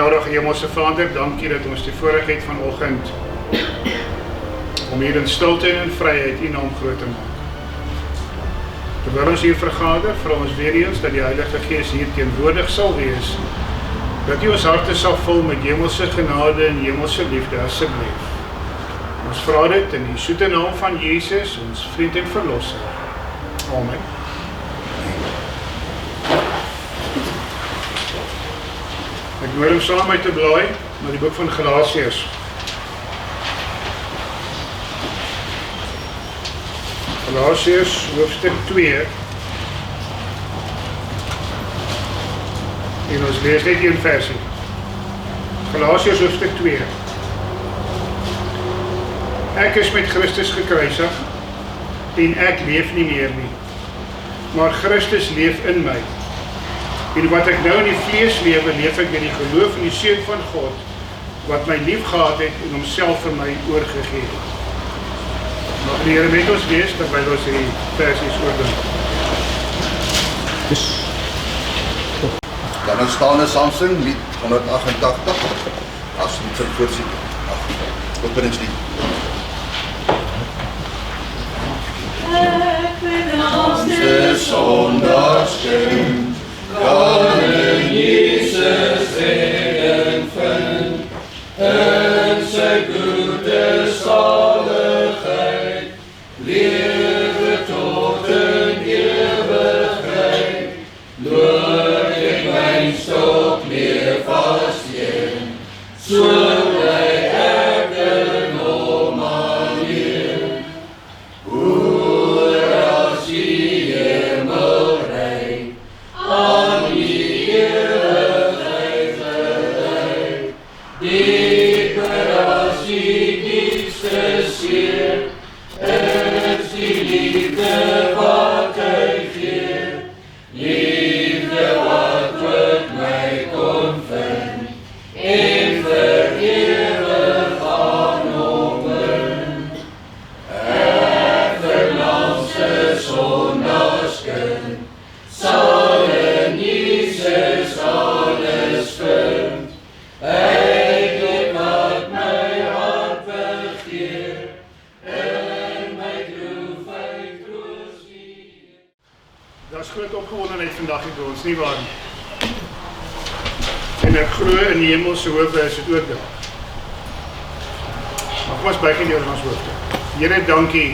Genadige Hemelse Vader, dankie dat ons die voorreg het vanoggend om hier in stilte en in vryheid U naam groot te maak. Terwyl ons hier vergader, vra ons weer eens dat die Heilige Gees hier teenwoordig sal wees, dat U ons harte sal vul met hemelse genade en hemelse liefde asseblief. Ons vra dit in die soete naam van Jesus, ons vriend en verlosser. Amen. Ek nooi hom saam met te blaai na die boek van Galasiërs. Galasiërs hoofstuk 2. En ons lees net een versie. Galasiërs hoofstuk 2. Ek is met Christus gekruisig en ek leef nie meer nie, maar Christus leef in my. En wat ek nou in die vlees lewe, leef ek met die geloof in die Seun van God, wat my lief gehad het en homself vir my oorgegee het. Mag die Here met ons wees, terwyl ons hierdie versies oordink. Dan ons staan in Samson, lied 188, as lied vir voorsien. Openingslied. Ek vernaamste sondagskind, kan in Jesus redding vind, in sy goeie saligheid, lewe tot in ewigheid, loop ek my stok meer vasteen, so bly ek in hom alleen. Oor as die hemel reik, aan die ewigheid gelei, dieper as die diepste see, is die liefde wat hy gee, liefde wat ook my kon vind, en vir ewig aan hom bind. Ek vernaamste sondagskind, sal in Jesus alles vind. Hy het wat my hart begeer, in my droefheid troos gee. Daar is groot opgewondenheid vandag hier by ons, nie waar nie? En ek glo in die hemelse hoofde is dit ook daar. Maar kom ons buig net oor ons hoofde. Here, dankie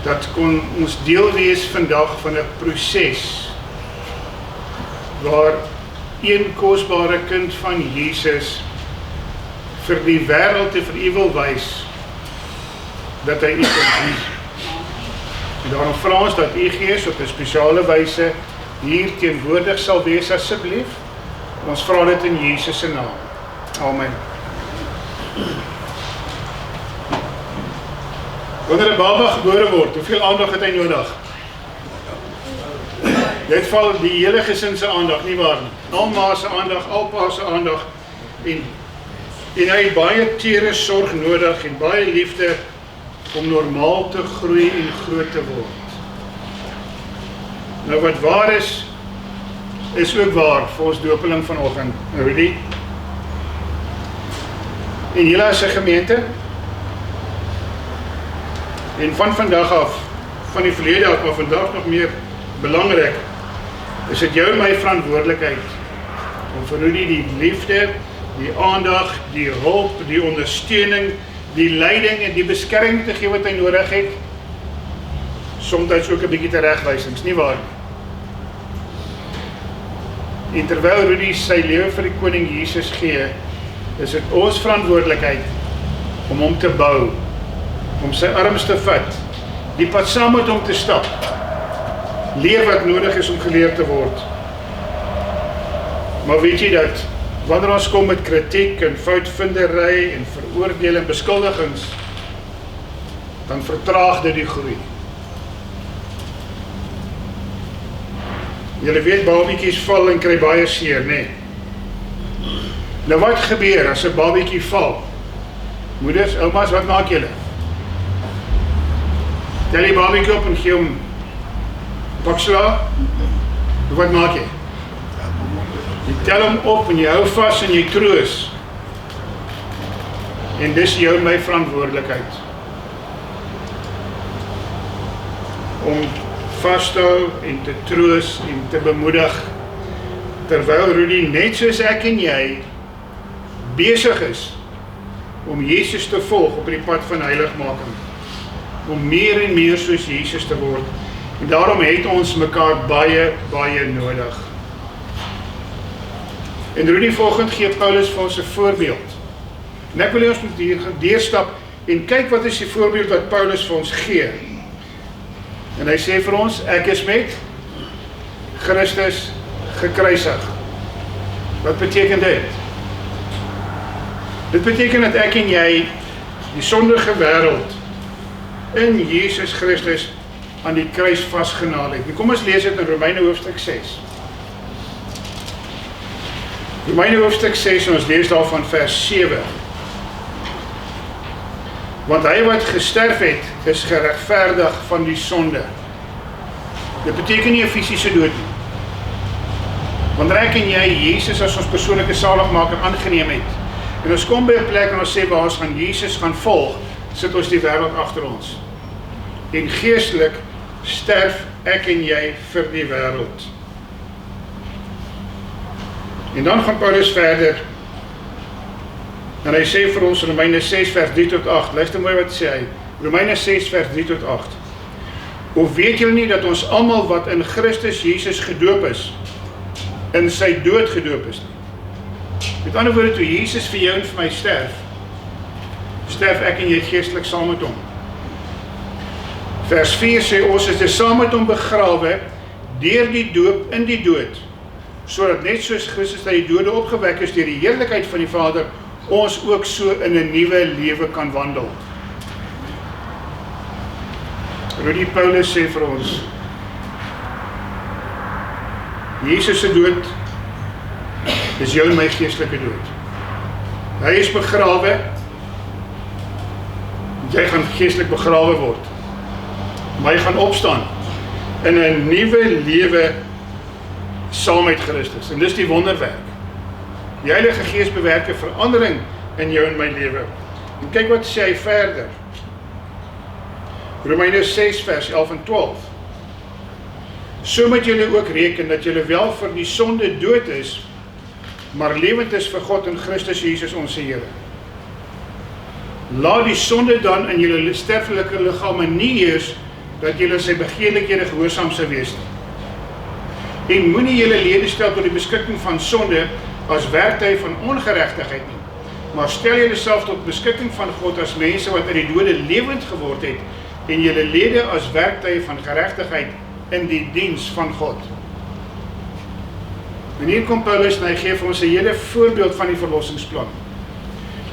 dat kon ons deel wees vandag van 'n proses waar een kosbare kind van Jesus vir die wêreld en vir U wil wys dat hy U kan sien. En daarom vra ons dat U Gees op 'n spesiale wyse hier teenwoordig sal wees asseblief. Ons vra dit in Jesus se naam. Amen. Wanneer 'n baba gebore word, hoeveel aandag het hy nodig? Dit val die hele gesin se aandag, nie waar nie? Alma se aandag, alpa se aandag en hy het baie tere sorg nodig en baie liefde om normaal te groei en groot te word. Nou wat waar is ook waar vir ons dopeling vanoggend. Rudy. En julle as 'n gemeente. En van vandag af, van die verlede af, maar vandag nog meer belangrik, is dit jou en my verantwoordelikheid om vir Rudy die liefde, die aandag, die hulp, die ondersteuning, die leiding en die beskerming te gee wat hy nodig het. Soms ook 'n bietjie teregwysings, nie waar nie? En terwyl Rudy sy lewe vir die koning Jesus gee, is dit ons verantwoordelikheid om hom te bou, om sy arms te vat, die pad saam met hom te stap, leer wat nodig is om geleer te word. Maar weet jy dat, wanneer ons kom met kritiek en foutvindery en veroordeel en beskuldigings, dan vertraag dit die groei. Julle weet, babietjies val en kry baie seer, nee. Nou wat gebeur as 'n babietjie val? Moeders, oumas, wat maak julle? Tel die babietjie op en gee hom pak sla. Wat maak jy? Jy tel hom op en jy hou vas en jy troos. En dis jou en my verantwoordelikheid. Om vas te hou en te troos en te bemoedig, terwyl Rudy net soos ek en jy besig is om Jesus te volg op die pad van heiligmaking, om meer en meer soos Jesus te word. En daarom het ons mekaar baie, baie nodig. En Rudy, volgend gee Paulus vir ons 'n voorbeeld. En ek wil hê ons moet hier deurstap en kyk wat is die voorbeeld wat Paulus vir ons gee. En hy sê vir ons, ek is met Christus gekruisig. Wat beteken dit? Dit beteken dat ek en jy die sondige wêreld in Jesus Christus aan die kruis vasgenaal het. En kom ons lees dit in Romeine hoofstuk 6. Romeine hoofstuk 6, en ons lees daarvan vers 7. Want hy wat gesterf het, is geregverdig van die sonde. Dit beteken nie 'n fisiese dood nie. Wanneer ek en jy Jesus as ons persoonlike saligmaker aangeneem het, en ons kom by 'n plek en ons sê waar ons gaan Jesus gaan volg, sit ons die wêreld agter ons. En geestelik sterf ek en jy vir die wêreld. En dan gaan Paulus verder, en hy sê vir ons in Romeine 6 vers 3 tot 8, luister mooi wat sê hy, Romeine 6 vers 3 tot 8, of weet julle nie dat ons almal wat in Christus Jesus gedoop is, in sy dood gedoop is nie? Met ander woorde, toe Jesus vir jou en vir my sterf, sterf ek en jy geestelik saam met hom. Vers 4 sê, ons is saam met hom begrawe, deur die doop in die dood, sodat net soos Christus uit die dode opgewek is deur die heerlikheid van die Vader, ons ook so in 'n nuwe lewe kan wandel. Rudy, Paulus sê vir ons, Jesus se dood is jou en my geestelike dood. Hy is begrawe, jy gaan geestelik begrawe word. Maar hy gaan opstaan in 'n nuwe lewe saam met Christus. En dis die wonderwerk. Die Heilige Gees bewerk 'n verandering in jou en my lewe. En kyk wat sê hy verder. Romeine 6 vers 11 en 12. So moet julle ook reken dat julle wel vir die sonde dood is, maar lewend is vir God in Christus Jesus ons Here. Laat die sonde dan in julle sterflike liggame nie heers, dat julle sy begeerlikhede gehoorsaam sou wees nie. En moenie julle lede stel tot die beskikking van sonde as werktuie van ongeregtigheid nie, maar stel julle self tot beskikking van God as mense wat uit die dode lewend geword het, en julle lede as werktuie van geregtigheid in die diens van God. En hier kom Paulus en hy gee vir ons 'n hele voorbeeld van die verlossingsplan.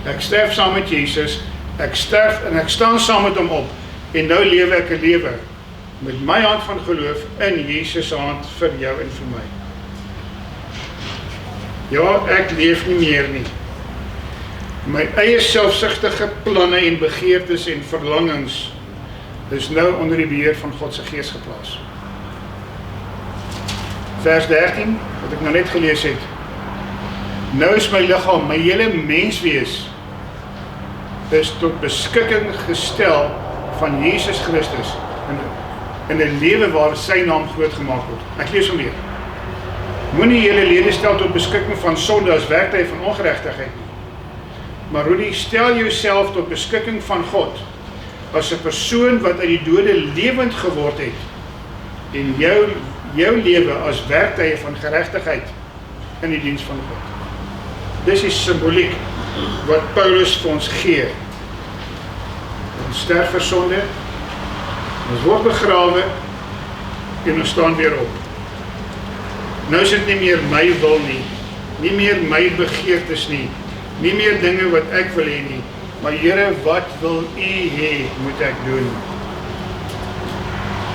Ek sterf saam met Jesus, ek sterf en ek staan saam met hom op, en nou lewe ek 'n lewe met my hand van geloof in Jesus se hand vir jou en vir my. Ja, ek leef nie meer nie. My eie selfsugtige planne en begeertes en verlangings is nou onder die beheer van God se Gees geplaas. Vers 13, wat ek nou net gelees het. Nou is my liggaam, my hele menswees, is tot beskikking gestel van Jesus Christus in 'n lewe waar sy naam groot gemaak word. Ek lees hom weer. Moenie julle lede stel tot beskikking van sonde as werktuie van ongeregtigheid nie. Maar Rudy, stel jouself tot beskikking van God as 'n persoon wat uit die dode lewend geword het en jou lewe as werktuie van geregtigheid in die diens van God. Dis die simboliek wat Paulus vir ons gee. Ons sterf vir sonde, ons word begrawe en ons staan weer op. Nou is dit nie meer my wil nie meer my begeertes nie meer dinge wat ek wil hê nie, maar Here, wat wil U hê moet ek doen?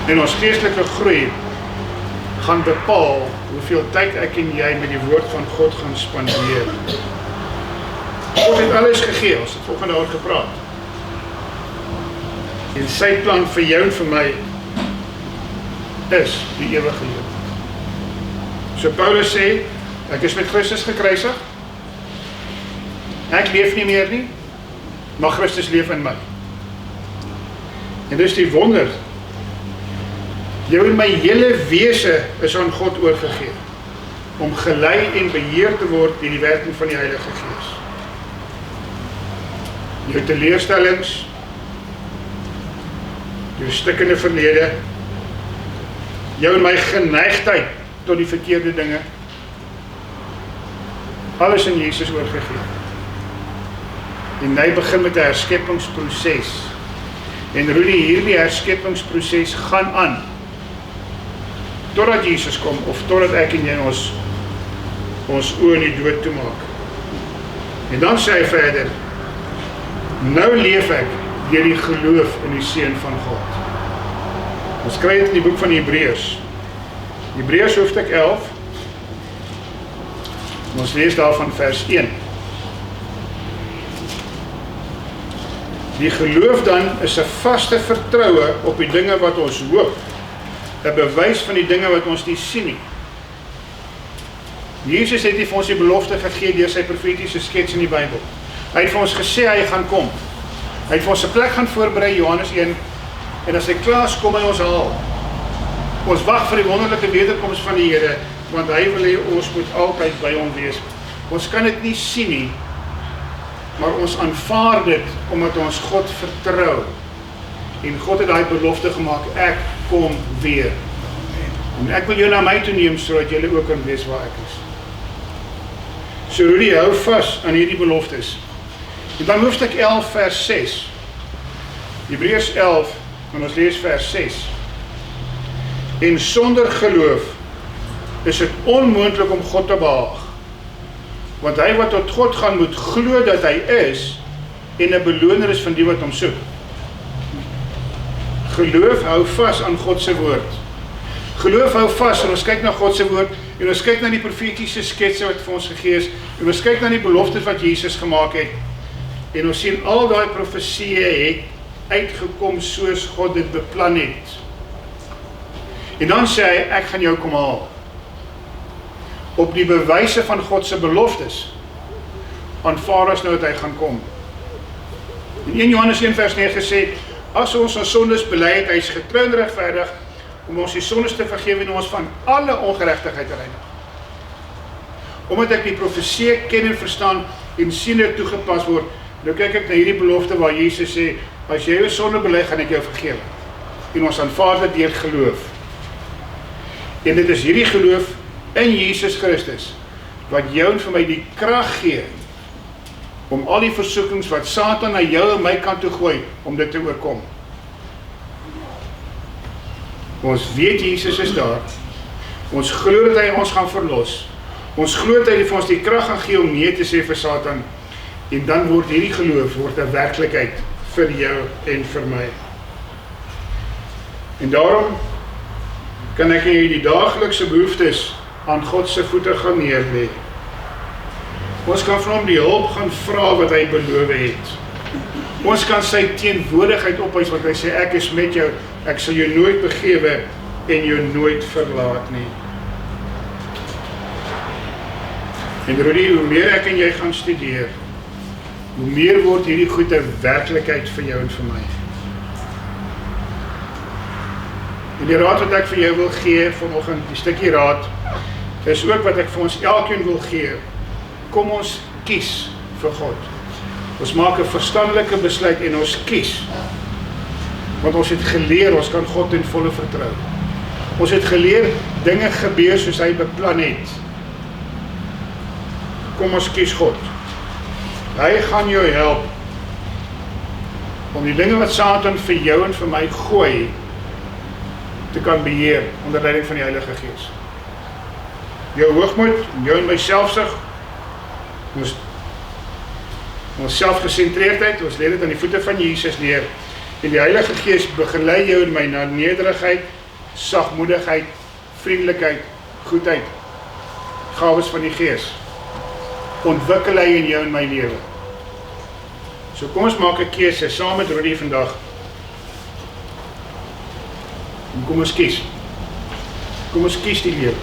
En ons geestelike groei gaan bepaal hoeveel tyd ek en jy met die woord van God gaan spandeer. God het alles gegee, ons het volgende oor gepraat. En sy plan vir jou en vir my is die ewige lewe. So Paulus sê, Ek is met Christus gekruisig. Ek leef nie meer nie, maar Christus leef in my. En dis die wonder. Jou en my hele wese is aan God oorgegee, om gelei en beheer te word deur die werking van die Heilige Gees. Jou teleurstellings, jou stikkende verlede, jou en my geneigtheid tot die verkeerde dinge, alles in Jesus oorgegee. En hy begin met 'n herskeppingsproses. En Rudy, hierdie herskeppingsproses gaan aan totdat Jesus kom, of totdat ek en jy ons oë in die dood toemaak. En dan sê hy verder, nou leef ek deur die geloof in die Seun van God. Ons kry dit in die boek van Hebreërs. Hebreërs hoofstuk 11. Ons lees daarvan vers 1. Die geloof dan is 'n vaste vertroue op die dinge wat ons hoop, 'n bewys van die dinge wat ons nie sien nie. Jesus het nie vir ons die belofte gegee deur sy profetiese skets in die Bybel. Hy het vir ons gesê hy gaan kom. Hy het vir ons 'n plek gaan voorberei, Johannes 1, en as hy klaar is, kom hy ons haal. Ons wag vir die wonderlike wederkoms van die Here, want hy wil hê ons moet altyd by hom wees. Ons kan dit nie sien nie, maar ons aanvaar dit omdat ons God vertrou. En God het daai belofte gemaak, ek kom weer. En ek wil jou na my toe neem, sodat julle ook kan weet waar ek is. So Rudy, hou vas aan hierdie beloftes. En dan hoofstuk 11 vers 6. Hebreërs 11, en ons lees vers 6. En sonder geloof is dit onmoontlik om God te behaag. Want hy wat tot God gaan moet glo dat hy is en 'n beloner is van die wat hom soek. Geloof hou vas aan God se woord. Geloof hou vas en ons kyk na God se woord en ons kyk na die profetiese sketse wat vir ons gegee is en ons kyk na die beloftes wat Jesus gemaak het en ons sien al daai profesieë het uitgekom soos God dit beplan het. En dan sê hy, ek gaan jou kom haal. Op die bewyse van God se beloftes aanvaar ons nou dat hy gaan kom. In 1 Johannes 1 vers 9 sê, as ons sondes bely het, hy is getrou en regverdig om ons die sondes te vergewe en ons van alle ongeregtigheid te reinig. Omdat ek die profesie ken en verstaan en sien dit toegepas word, nou kyk ek na hierdie belofte waar Jesus sê, as jy jou sonde bely, gaan ek jou vergewe. En ons aanvaar dit deur geloof. En dit is hierdie geloof in Jesus Christus wat jou en vir my die krag gee om al die versoekings wat Satan na jou en my kant toe gooi, om dit te oorkom. Ons weet Jesus is daar. Ons glo dat hy ons gaan verlos. Ons glo dat hy vir ons die krag gaan gee om nee te sê vir Satan. En dan word hierdie geloof 'n werklikheid vir jou en vir my. En daarom kan ek die daaglikse behoeftes aan God se voete gaan neerlê. Ons kan van hom die hulp gaan vra wat hy beloof het. Ons kan sy teenwoordigheid ophys wat hy sê, ek is met jou, ek sal jou nooit begewe en jou nooit verlaat nie. En Rudy, hoe meer ek en jy gaan studeer, hoe meer word hierdie goeie werklikheid vir jou en vir my. En die raad wat ek vir jou wil gee vanoggend, die stukkie raad, is ook wat ek vir ons elkeen wil gee. Kom ons kies vir God. Ons maak 'n verstandelike besluit en ons kies. Want ons het geleer, ons kan God ten volle vertrou. Ons het geleer, dinge gebeur soos hy beplan het. Kom ons kies God. Hy gaan jou help om die dinge wat Satan vir jou en vir my gooi, te kan beheer onder leiding van die Heilige Gees. Jou hoogmoed, jou en my selfsug, ons selfgesentreerdheid, ons lê dit aan die voete van Jesus neer, en die Heilige Gees begelei jou en my na nederigheid, sagmoedigheid, vriendelikheid, goedheid, gawes van die Gees, ontwikkel hy in jou en my lewe. So kom ons maak 'n keuse saam met Rudy vandag, en kom ons kies die lewe.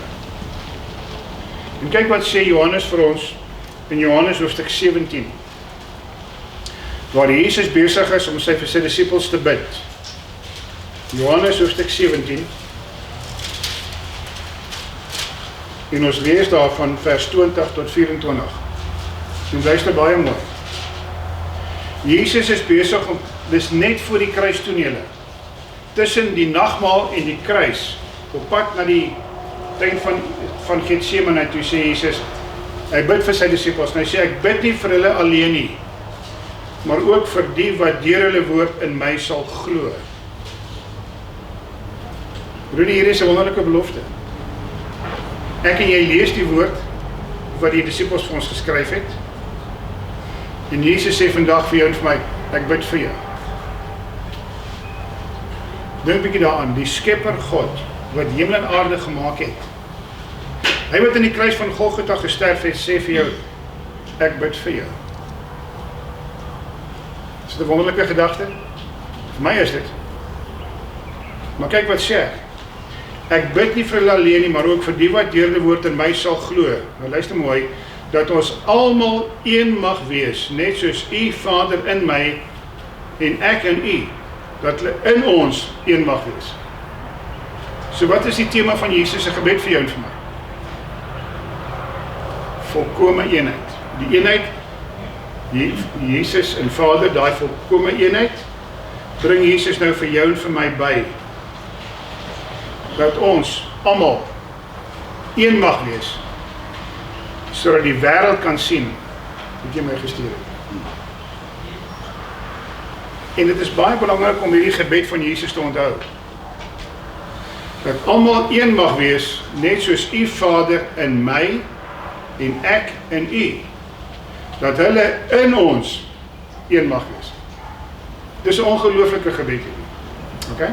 En kyk wat sê Johannes vir ons in Johannes hoofstuk 17. Waar Jesus besig is om vir sy disippels te bid. Johannes hoofstuk 17. En ons lees daarvan vers 20 tot 24. En luister baie mooi. Jesus is besig om, dis net voor die kruistonele, tussen die nagmaal en die kruis, op pad na die tuin van Getsemane, toe sê Jesus, hy bid vir sy disippels, en hy sê, ek bid nie vir hulle alleen nie, maar ook vir die wat deur hulle woord in my sal glo. Broedie, hier is 'n wonderlike belofte. Ek en jy lees die woord wat die disippels vir ons geskryf het. En Jesus sê vandag vir jou en vir my, ek bid vir jou. Dink 'n bietjie daaraan, die skepper God, wat hemel en aarde gemaak het. Hy wat in die kruis van Golgotha gesterf het, sê vir jou, ek bid vir jou. Is dit 'n wonderlike gedagte? Vir my is dit. Maar kyk wat sê ek. Ek bid nie vir hulle alleen nie, maar ook vir die wat deur die woord in my sal glo. Nou luister mooi, dat ons almal een mag wees, net soos U Vader in my en ek in U, dat hulle in ons een mag wees. So wat is die tema van Jesus se gebed vir jou en vir my? Volkome eenheid. Die eenheid, Jesus en Vader, daai volkome eenheid, bring Jesus nou vir jou en vir my by. Dat ons almal een mag wees, sodat die wêreld kan sien wat jy my gestuur het. En dit is baie belangrik om hierdie gebed van Jesus te onthou. Dat almal een mag wees, net soos U Vader in my en ek in U. Dat hulle in ons een mag wees. Dis 'n ongelooflike gebed hier. Okay?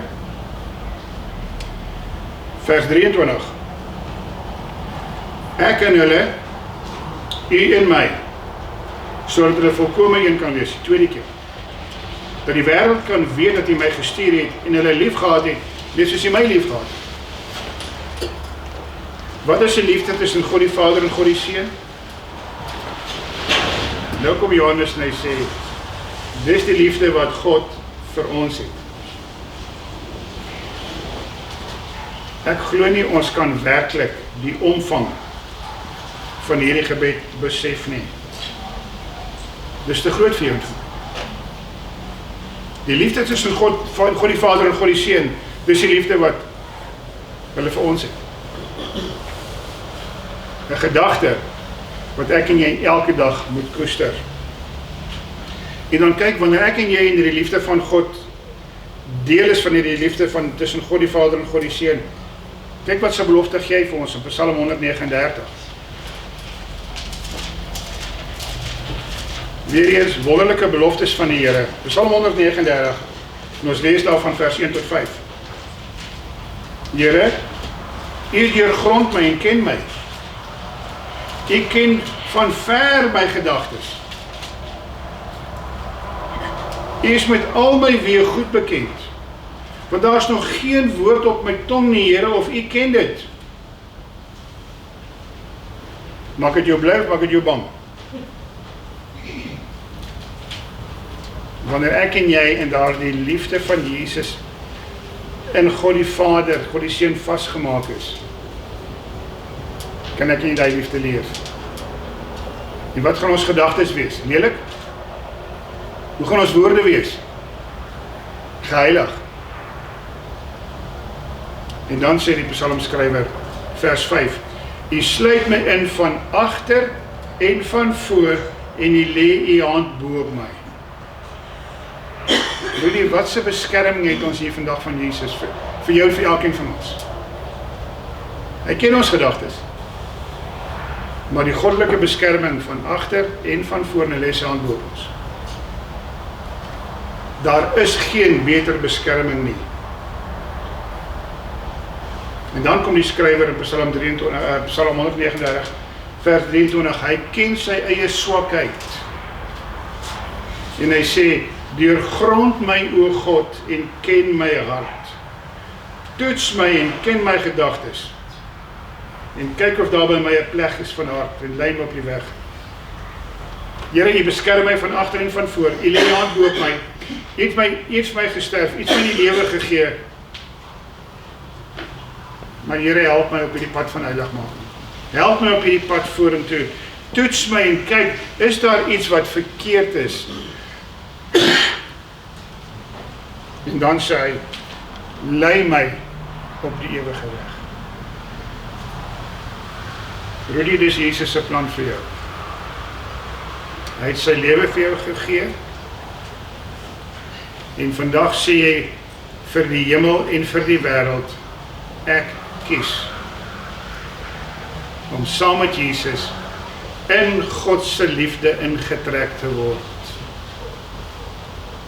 Vers 23. Ek en hulle, U en my, sodat hulle volkome een kan wees, die tweede keer. Dat die wêreld kan weet dat U my gestuur het en hulle lief gehad het, net soos U my lief gehad het. Wat is die liefde tussen God die Vader en God die Seun? Nou kom Johannes en hy sê, dis die liefde wat God vir ons het. Ek glo nie ons kan werklik die omvang van hierdie gebed besef nie. Dis te groot vir jou. Die liefde tussen God die Vader en God die Seun, dis die liefde wat hulle vir ons het. 'n gedagte wat ek en jy elke dag moet koester. En dan kyk, wanneer ek en jy in die liefde van God deel is van die liefde van tussen God die Vader en God die Seun, kyk wat sy belofte gee vir ons in Psalm 139. Weer eens wonderlike beloftes van die Here. Psalm 139, en ons lees daarvan vers 1 tot 5. Here, U deurgrond my en ken my. U ken van ver my gedagtes. U is met al my weë goed bekend. Want daar is nog geen woord op my tong nie, Here, of U ken dit. Maak dit jou bly of maak dit jou bang? Wanneer ek en jy in daardie liefde van Jesus in God die Vader, God die Seun vasgemaak is, kan ek in die liefde leef. En wat gaan ons gedagtes wees? Lelik? Hoe gaan ons woorde wees? Geheilig. En dan sê die psalmskrywer, vers 5, U sluit my in van agter en van voor, en U lê U hand bo op my. Weet jy, wat se beskerming het ons hier vandag van Jesus vir jou en vir elkeen van ons? Hy ken ons gedagtes. Maar die goddelike beskerming van agter en van voor, en lê sy hand bo op ons. Daar is geen beter beskerming nie. En dan kom die skrywer in Psalm 139, vers 23, hy ken sy eie swakheid. En hy sê, deurgrond my, o God, en ken my hart. Toets my en ken my gedagtes. en kyk of daar by my 'n plek is van hart en lei my op die weg. Here, U beskerm my van agter en van voor. U lê U hand bo op my. U het my gesterf, U het my die lewe gegee. Maar Here, help my op hierdie pad van heiligmaking. Help my op hierdie pad vorentoe. Toets my en kyk, is daar iets wat verkeerd is? En dan sê hy, lei my op die ewige weg. Rudy, dis Jesus se plan vir jou. Hy het sy lewe vir jou gegee. En vandag sê jy vir die hemel en vir die wêreld, ek kies om saam met Jesus in God se liefde ingetrek te word.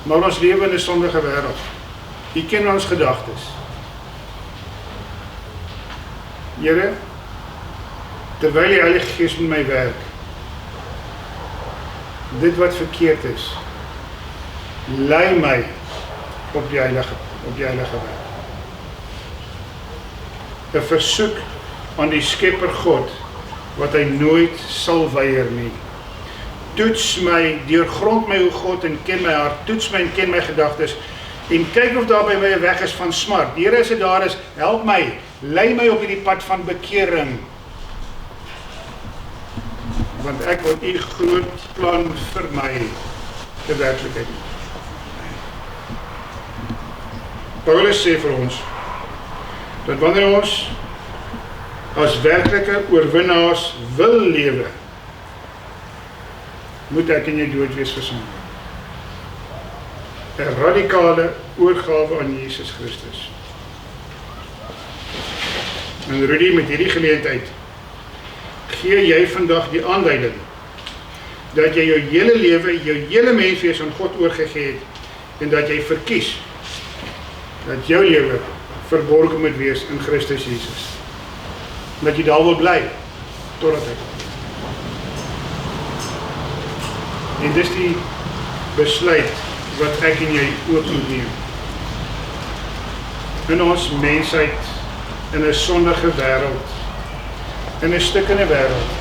Maar ons lewe in 'n sondige wêreld. U ken ons gedagtes. Here, terwyl die Heilige Gees met my werk, dit wat verkeerd is, lei my op die heilige weg. 'n versoek aan die Skepper God, wat hy nooit sal weier nie. Toets my, deurgrond my o God en ken my hart, toets my en ken my gedagtes, en kyk of daar by my 'n weg is van smart. Here, as dit daar is, help my, lei my op hierdie pad van bekering. Want ek wil U groot plan vir my te werklikheid. Paulus sê vir ons, dat wanneer ons as werklike oorwinnaars wil lewe, moet ek en jy dood wees vir sonde. 'n radikale oorgawe aan Jesus Christus. En Rudy, met hierdie geleentheid, gee jy vandag die aanduiding, dat jy jou hele lewe, jou hele menswees aan God oorgegee het, en dat jy verkies, dat jou lewe verborgen moet wees in Christus Jesus. Dat jy daar wil bly, totdat hy kom. En dis die besluit wat ek en jy ook moet neem. In ons mensheid, in 'n sondige wêreld, in 'n stikkende wêreld,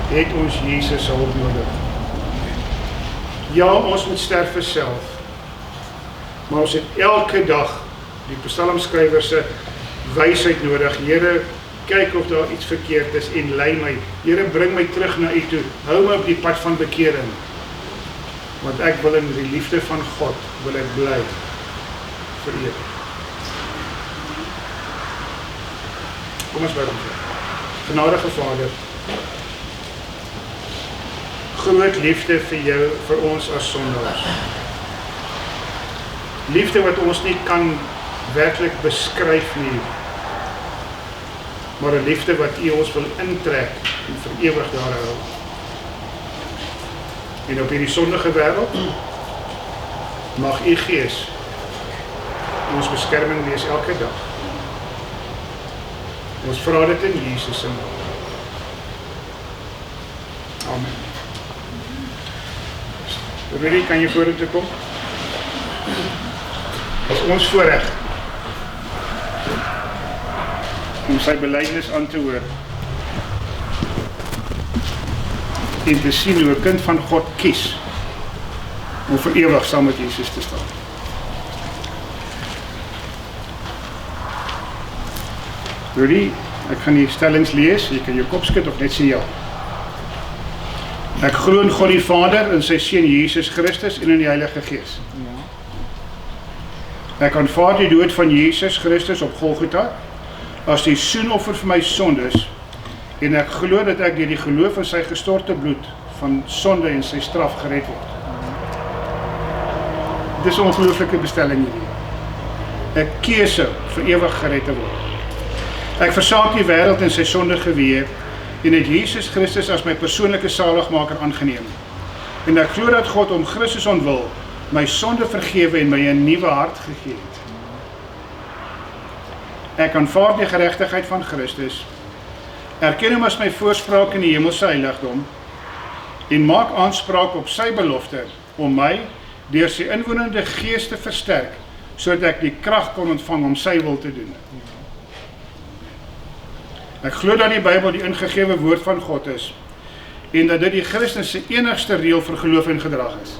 het ons Jesus se hulp nodig. Ja, ons moet sterf vir self, maar ons het elke dag die psalmskrywer se wysheid nodig. Here, kyk of daar iets verkeerd is en lei my. Here, bring my terug na U toe. Hou my op die pad van bekering. Want ek wil in die liefde van God, wil ek bly vir ewig. Kom ons bid. Genadige Vader, groot liefde vir jou, vir ons as sondaars. Liefde wat ons nie kan werklik beskryf nie, maar 'n liefde wat U ons wil intrek en vir ewig daar hou. En op hierdie sondige wêreld mag U Gees ons beskerming wees elke dag. Ons vra dit in Jesus se naam. Amen. Rudy, kan jy vorentoe kom? Dit is ons voorreg om sy belydenis aan te hoor en te sien hoe 'n kind van God kies om vir ewig saam met Jesus te staan. Rudy, ek gaan die stellings lees, jy kan jou kop skud of net sê ja. Ek glo in God die Vader, in sy Seun Jesus Christus en in die Heilige Gees. Ek aanvaar die dood van Jesus Christus op Golgotha as die soenoffer vir my sondes, en ek glo dat ek deur die geloof in sy gestorte bloed van sonde en sy straf gered word. Dit is 'n ongelooflike bestelling hierdie. 'n Keuse vir ewig gered te word. Ek versaak die wêreld en sy sonde geweer en het Jesus Christus as my persoonlike saligmaker aangeneem. En ek glo dat God om Christus ontwil my sonde vergewe en my 'n nuwe hart gegee het. Ek aanvaar die geregtigheid van Christus, erken hom as my voorspraak in die hemelse heiligdom en maak aanspraak op sy belofte om my deur sy inwonende Gees te versterk, sodat ek die krag kon ontvang om sy wil te doen. Ek glo dat die Bybel die ingegewe woord van God is en dat dit die Christen se enigste reël vir geloof en gedrag is.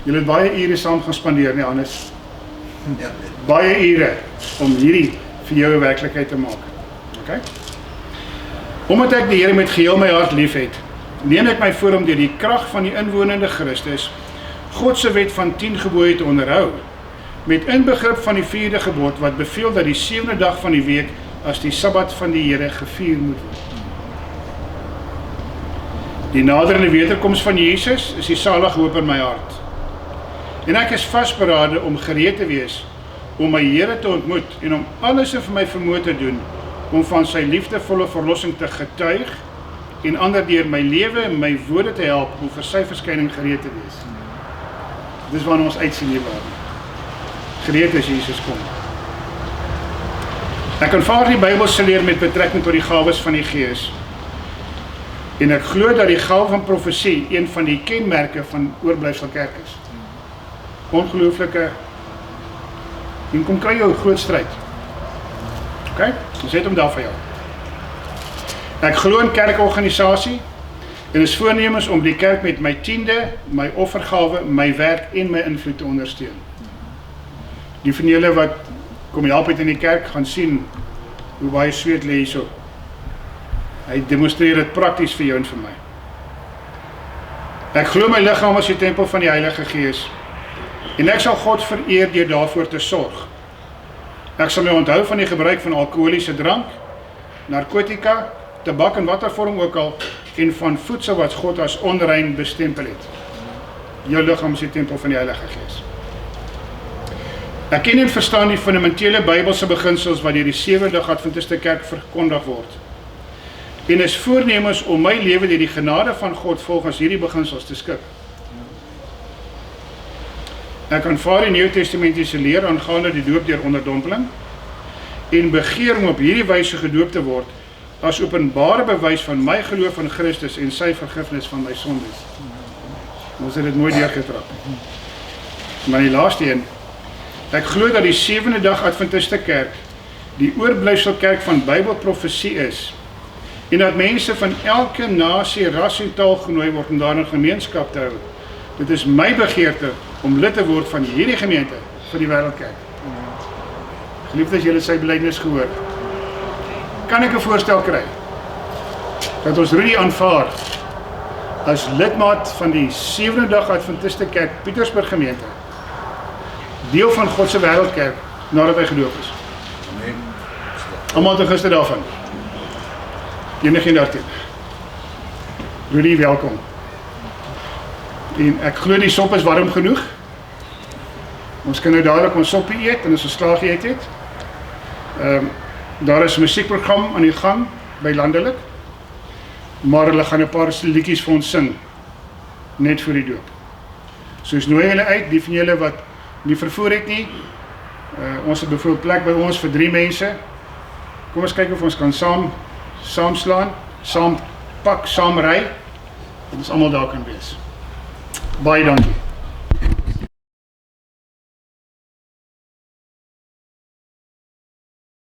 Julle het baie ure saam gaan spandeer, nie Hannes? Ja, Baie ure om hierdie vir jou 'n werklikheid te maak. Okay? Omdat ek die Here met geheel my hart lief het, neem ek my voor om deur die krag van die inwonende Christus God se wet van 10 gebooie te onderhou, met inbegrip van die 4de gebod wat beveel dat die 7de dag van die week as die Sabbat van die Here gevier moet word. Die naderende wederkoms van Jesus is die salige hoop in my hart. En ek is vasberade om gereed te wees om my Here te ontmoet en om alles in my vermoë te doen om van sy liefdevolle verlossing te getuig en ander deur my lewe en my woorde te help om vir sy verskyning gereed te wees. Dis waarna ons uitsien hier waar. Gereed as Jesus kom. Ek aanvaar die Bybelse leer met betrekking tot die gawes van die Gees. En ek glo dat die gawe van profesie een van die kenmerke van oorblyfsel kerk is. Ongelooflike, en kom kry jou groot stryd. Ok, ons het hom daar vir jou. Ek glo in kerkorganisasie en is voornemens om die kerk met my 10de, my offergawe, my werk en my invloed te ondersteun. Die van julle wat kom help het in die kerk, gaan sien hoe baie sweet lê hierso. Hy demonstreer dit prakties vir jou en vir my. Ek glo my liggaam as die tempel van die Heilige Gees en ek sal God vereer deur daarvoor te sorg. Ek sal my onthou van die gebruik van alkoholiese drank, narkotika, tabak in watter vorm ook al en van voedsel wat God as onrein bestempel het. Jou liggaam is die tempel van die Heilige Gees. Ek ken en verstaan die fundamentele Bybelse beginsels wat deur die Sewendag Adventiste Kerk verkondig word. En is voornemens om my lewe deur die genade van God volgens hierdie beginsels te skik. Ek aanvaar die Nuutestamentiese leer aangaande die doop deur onderdompeling en begeer om op hierdie wyse gedoop te word as openbare bewys van my geloof in Christus en sy vergifnis van my sondes. Ons het dit mooi deurgetrap. Maar die laaste een, ek glo dat die Sewende Dag Adventiste Kerk die oorblyfsel kerk van Bybelprofesie is en dat mense van elke nasie, ras en taal genooi word om daarin gemeenskap te hou. Dit is my begeerte om lid te word van hierdie gemeente vir die Wêreldkerk. Geliefdes, julle sy belydenis gehoor. Kan ek 'n voorstel kry dat ons Rudy aanvaar as lidmaat van die Sewende Dag Adventiste Kerk Pietersburg gemeente, deel van God se Wêreldkerk nadat hy gedoop is. Amen. Almal te gister daarvan. Enigeen daarteen. Rudy, welkom. En ek glo die sop is warm genoeg. Ons kan nou dadelik ons soppie eet en as ons klaar geëet het. Daar is 'n musiekprogram aan die gang by Landelik. Maar hulle gaan 'n paar liedjies vir ons sing net vir die doop. So is nooi julle uit, die van julle wat nie vervoer het nie. Ons het byvoorbeeld plek by ons vir 3 mense. Kom ons kyk of ons kan saamslaan, saam pak, saam ry. En ons almal daar kan wees. Baie dankie.